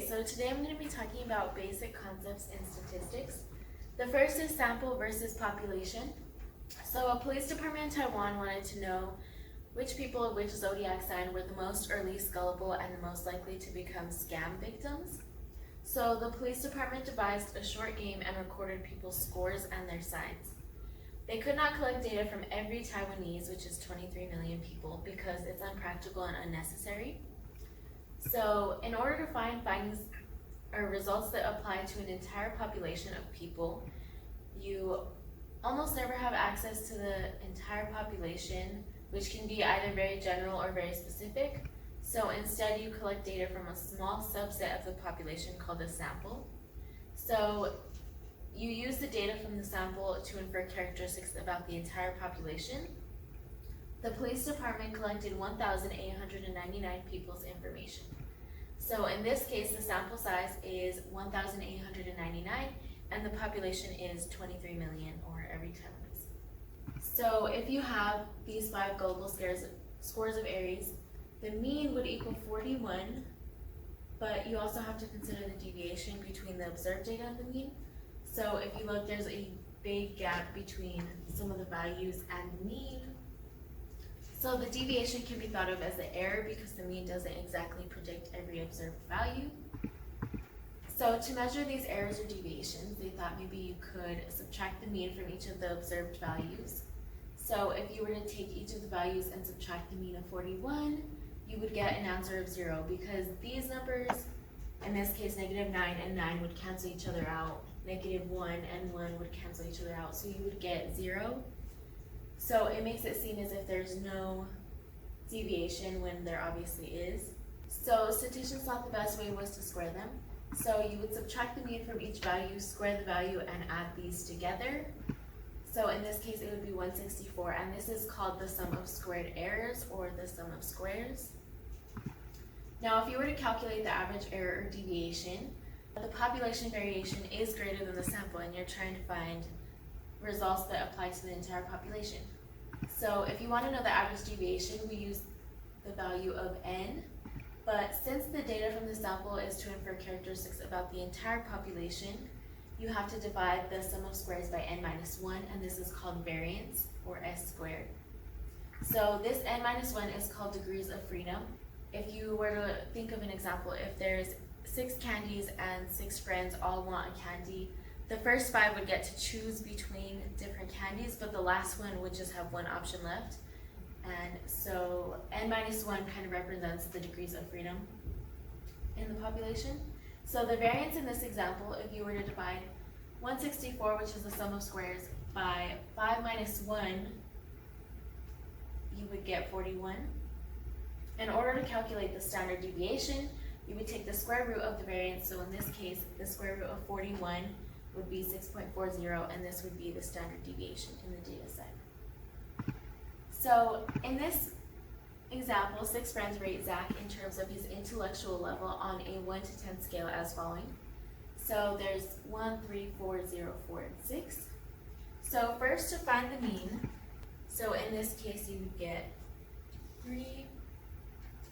So today I'm going to be talking about basic concepts in statistics. The first is sample versus population. So a police department in Taiwan wanted to know which people of which zodiac sign were the most or least gullible and the most likely to become scam victims. So the police department devised a short game and recorded people's scores and their signs. They could not collect data from every Taiwanese, which is 23 million people, because it's unpractical and unnecessary. So in order to find findings or results that apply to an entire population of people, you almost never have access to the entire population, which can be either very general or very specific. So instead you collect data from a small subset of the population called a sample. So you use the data from the sample to infer characteristics about the entire population. The police department collected 1,899 people's information. So in this case, the sample size is 1,899 and the population is 23 million, or every Taiwanese. So if you have these 5 gullible scores of Aries, the mean would equal 41, but you also have to consider the deviation between the observed data and the mean. So if you look, there's a big gap between some of the values and the mean. So the deviation can be thought of as the error because the mean doesn't exactly predict every observed value. So to measure these errors or deviations, they thought maybe you could subtract the mean from each of the observed values. So if you were to take each of the values and subtract the mean of 41, you would get an answer of 0, because these numbers, in this case -9 and 9 would cancel each other out. -1 and 1 would cancel each other out, so you would get 0. So it makes it seem as if there's no deviation when there obviously is. So statisticians thought the best way was to square them. So you would subtract the mean from each value, square the value, and add these together. So in this case it would be 164, and this is called the sum of squared errors, or the sum of squares. Now if you were to calculate the average error or deviation, the population variation is greater than the sample, and you're trying to find results that apply to the entire population. So if you want to know the average deviation, we use the value of n, but since the data from the sample is to infer characteristics about the entire population, you have to divide the sum of squares by n-1, and this is called variance, or s squared. So this n-1 is called degrees of freedom. If you were to think of an example, if there's 6 candies and 6 friends all want a candy, the first 5 would get to choose between different candies, but the last one would just have one option left. And so n-1 kind of represents the degrees of freedom in the population. So the variance in this example, if you were to divide 164, which is the sum of squares, by 5 minus 1, you would get 41. In order to calculate the standard deviation, you would take the square root of the variance. So in this case, the square root of 41 would be 6.40, and this would be the standard deviation in the data set. So in this example, 6 friends rate Zach in terms of his intellectual level on a 1 to 10 scale as following. So there's 1, 3, 4, 0, 4, and 6. So first, to find the mean, so in this case you would get 3.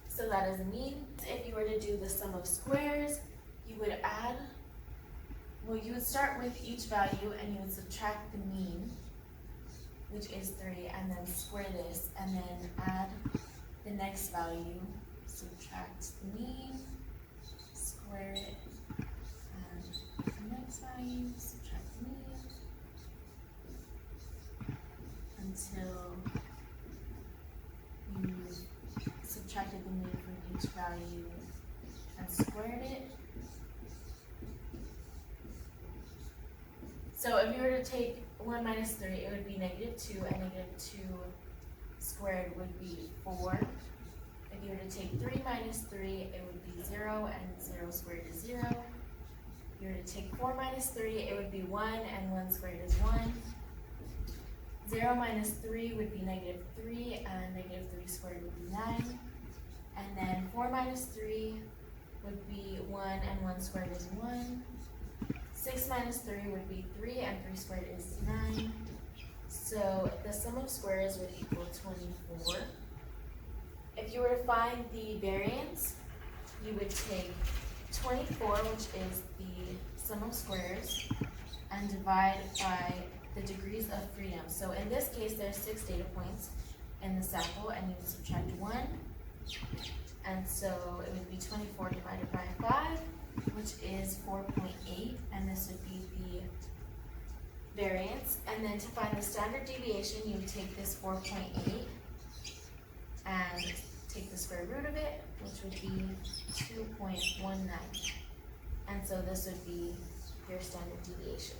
So that is the mean. If you were to do the sum of squares, you would add, well, you would start with each value and you would subtract the mean, which is 3, and then square this, and then add the next value, subtract the mean, square it, and the next value, subtract the mean, until you subtracted the mean from each value and squared it. So if you were to take 1 minus 3, it would be -2, and -2 squared would be 4. If you were to take 3 minus 3, it would be 0, and 0 squared is 0. If you were to take 4 minus 3, it would be 1, and 1 squared is 1. 0 minus 3 would be -3, and -3 squared would be 9. And then 4 minus 3 would be 1, and 1 squared is 1. 6 minus 3 would be 3, and 3 squared is 9. So the sum of squares would equal 24. If you were to find the variance, you would take 24, which is the sum of squares, and divide by the degrees of freedom. So in this case, there's 6 data points in the sample, and you subtract 1. And so it would be 24 divided by 5, which is 4.8, and this would be the variance. And then to find the standard deviation, you would take this 4.8 and take the square root of it, which would be 2.19. And so this would be your standard deviation.